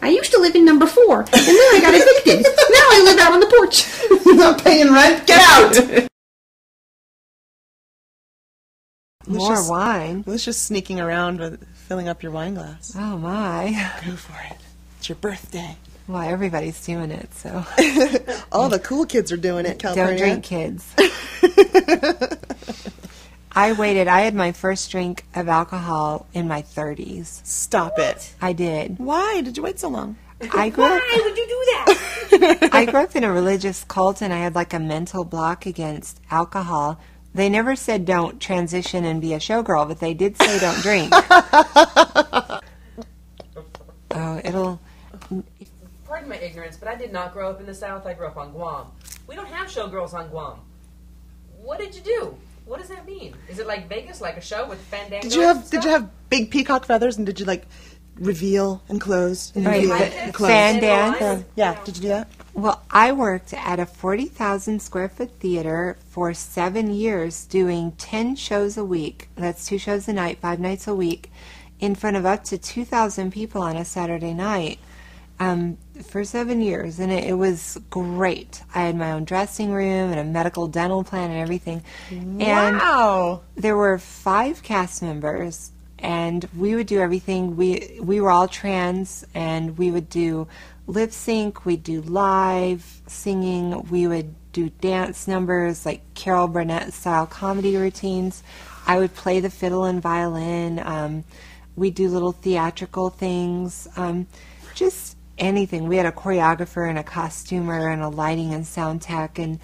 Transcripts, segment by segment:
I used to live in number 4, and then I got evicted. Now I live out on the porch. You're not paying rent? Get out! More wine. Lucia's sneaking around with filling up your wine glass. Oh, my. Go for it. It's your birthday. Well, everybody's doing it, so. All the cool kids are doing it, Calpernia. Don't drink, kids. I waited. I had my first drink of alcohol in my 30s. Stop it. I did. Why did you wait so long? Why would you do that? I grew up in a religious cult, and I had like a mental block against alcohol. They never said don't transition and be a showgirl, but they did say don't drink. Oh, it'll... Pardon my ignorance, but I did not grow up in the South. I grew up on Guam. We don't have showgirls on Guam. What did you do? What does that mean? Is it like Vegas, like a show with fandango? Did you have big peacock feathers, and did you like reveal and close and Right, reveal the and close? fan dance? Yeah, did you do that? Well, I worked at a 40,000 square foot theater for 7 years doing 10 shows a week. That's 2 shows a night, 5 nights a week, in front of up to 2,000 people on a Saturday night for 7 years. And it was great. I had my own dressing room and a medical dental plan and everything. Wow. And there were 5 cast members, and we would do everything. We were all trans, and we would do lip sync, we'd do live singing, we would do dance numbers like Carol Burnett style comedy routines. I would play the fiddle and violin. We'd do little theatrical things, just anything. We had a choreographer and a costumer and a lighting and sound tech, and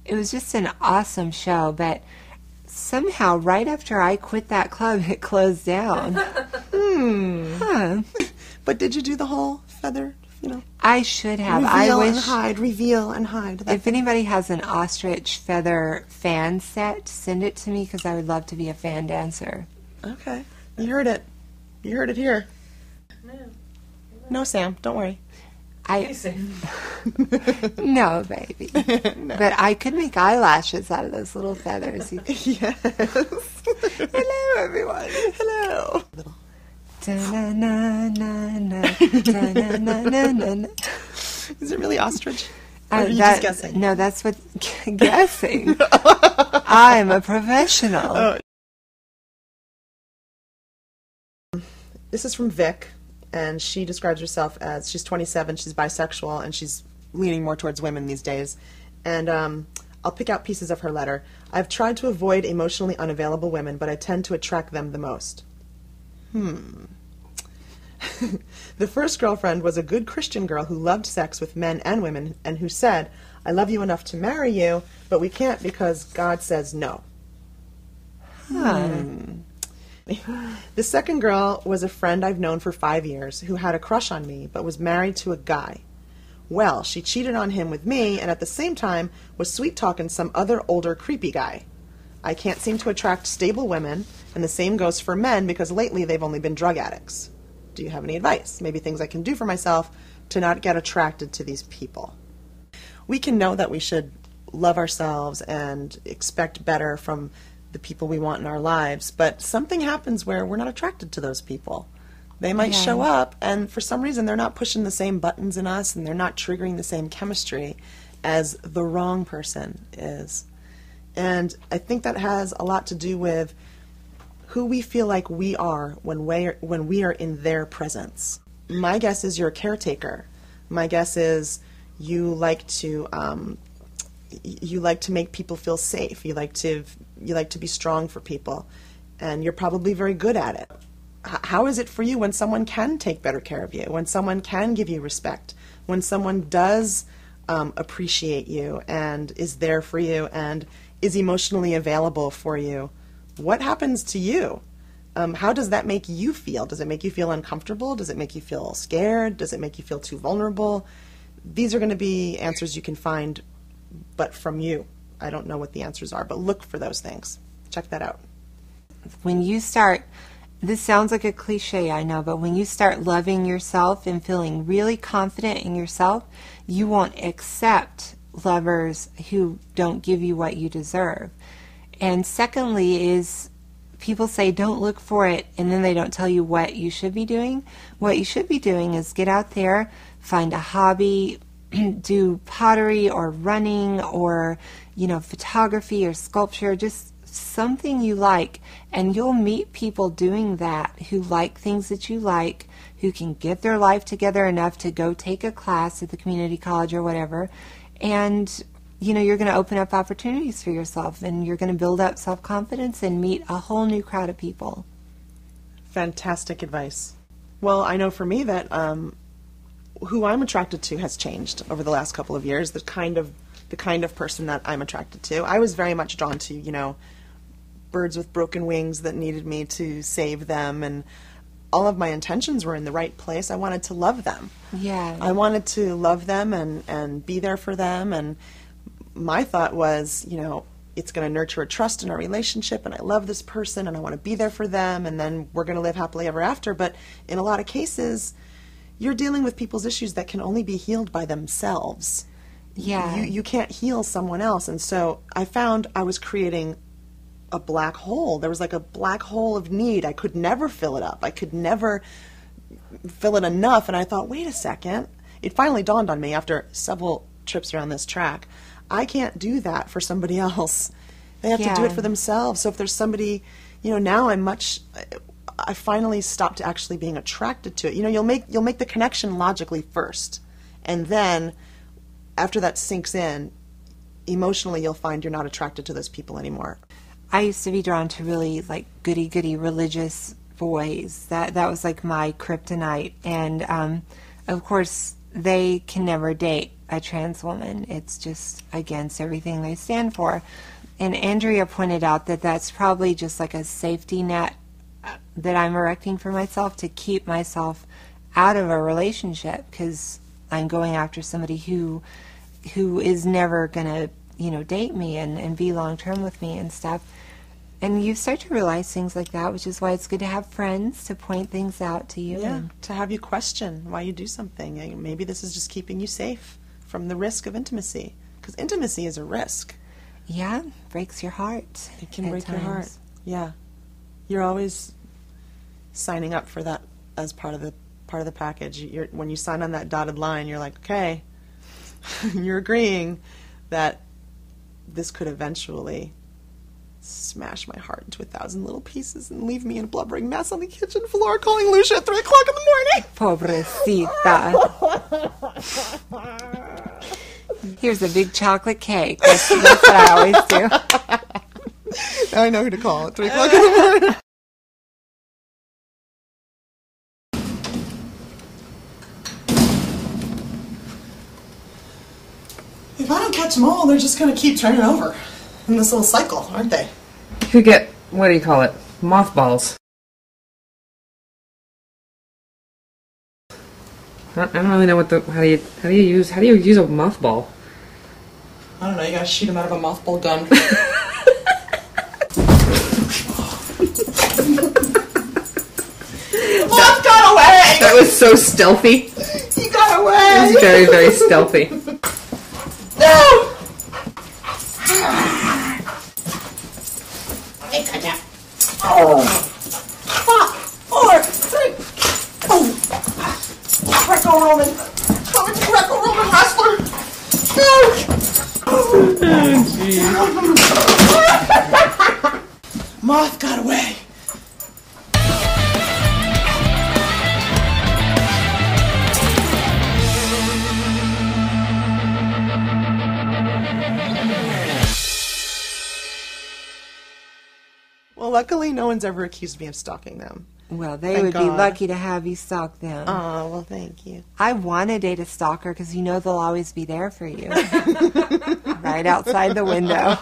it was just an awesome show. But somehow right after I quit that club, it closed down. But did you do the whole feather? You know, I should have. reveal I and wish. hide, reveal and hide. If anybody has an ostrich feather fan set, send it to me, because I would love to be a fan dancer. Okay, you heard it. You heard it here. No, Sam, don't worry. No, baby. No. But I could make eyelashes out of those little feathers. Yes. Hello, everyone. Hello. Da-na-na-na-na, da-na-na-na-na. Is it really ostrich? Or are you just guessing? No, that's what guessing. I'm a professional. This is from Vic, and she describes herself as, she's 27, she's bisexual, and she's leaning more towards women these days. And I'll pick out pieces of her letter. I've tried to avoid emotionally unavailable women, but I tend to attract them the most. The first girlfriend was a good Christian girl who loved sex with men and women, and who said, I love you enough to marry you, but we can't because God says no. The second girl was a friend I've known for 5 years who had a crush on me but was married to a guy. Well, she cheated on him with me and at the same time was sweet-talking some other older creepy guy. I can't seem to attract stable women, and the same goes for men because lately they've only been drug addicts. Do you have any advice? Maybe things I can do for myself to not get attracted to these people. We can know that we should love ourselves and expect better from the people we want in our lives, but something happens where we're not attracted to those people. They might show up, and for some reason they're not pushing the same buttons in us, and they're not triggering the same chemistry as the wrong person is. And I think that has a lot to do with who we feel like we are when we are in their presence. My guess is you're a caretaker. My guess is you like to make people feel safe. You like to be strong for people, and you're probably very good at it. How is it for you when someone can take better care of you, when someone can give you respect, when someone does appreciate you and is there for you and is emotionally available for you? What happens to you? How does that make you feel? Does it make you feel uncomfortable? Does it make you feel scared? Does it make you feel too vulnerable? These are going to be answers you can find, but from you. I don't know what the answers are, but look for those things. Check that out. When you start, this sounds like a cliche, I know, but when you start loving yourself and feeling really confident in yourself, you won't accept lovers who don't give you what you deserve. And secondly is people say don't look for it, and then they don't tell you what you should be doing. What you should be doing is get out there, find a hobby, do pottery or running or, photography or sculpture, just something you like, and you'll meet people doing that who like things that you like, who can get their life together enough to go take a class at the community college or whatever, and you're going to open up opportunities for yourself, and you're going to build up self-confidence and meet a whole new crowd of people. Fantastic advice. Well, I know for me that who I'm attracted to has changed over the last couple of years, the kind of person that I'm attracted to. I was very much drawn to, birds with broken wings that needed me to save them, and all of my intentions were in the right place. I wanted to love them. Yeah. I wanted to love them and be there for them, and my thought was, it's going to nurture a trust in our relationship, and I love this person, and I want to be there for them, and then we're going to live happily ever after. But in a lot of cases, you're dealing with people's issues that can only be healed by themselves. Yeah. You can't heal someone else. And so I found I was creating a black hole. There was like a black hole of need. I could never fill it up. I could never fill it enough. And I thought, wait a second. It finally dawned on me after several trips around this track. I can't do that for somebody else. They have to do it for themselves. So if there's somebody, now I finally stopped actually being attracted to it. You'll make the connection logically first, and then after that sinks in, emotionally you'll find you're not attracted to those people anymore. I used to be drawn to really goody-goody religious boys. That was like my kryptonite, and of course they can never date a trans woman. It's just against everything they stand for. And Andrea pointed out that that's probably just like a safety net that I'm erecting for myself to keep myself out of a relationship, because I'm going after somebody who is never going to, date me and be long-term with me and stuff. And you start to realize things like that, which is why it's good to have friends to point things out to you. Yeah, to have you question why you do something. Maybe this is just keeping you safe from the risk of intimacy, because intimacy is a risk. Yeah, breaks your heart. It can break your heart. Yeah. You're always signing up for that as part of the package. When you sign on that dotted line, you're like, okay, you're agreeing that this could eventually smash my heart into 1,000 little pieces and leave me in a blubbering mess on the kitchen floor calling Lucia at 3 o'clock in the morning. Pobrecita. Here's a big chocolate cake. That's what I always do. Now I know who to call at 3 o'clock in the morning. If I don't catch them all, they're just going to keep turning over in this little cycle, aren't they? You get, what do you call it, mothballs. I don't really know how do you use a mothball? I don't know, you gotta shoot them out of a mothball gun. Moth got away! That was so stealthy. He got away! It was very, very stealthy. No! Oh. 5, 4, 3. Oh. Greco-Roman. Coming to Greco-Roman wrestler. No! Oh, jeez. Moth got away. Well, luckily no one's ever accused me of stalking them. Well, they Thank would God. be lucky to have you stalk them. Oh, well, thank you. I want to date a stalker because they'll always be there for you. Right outside the window.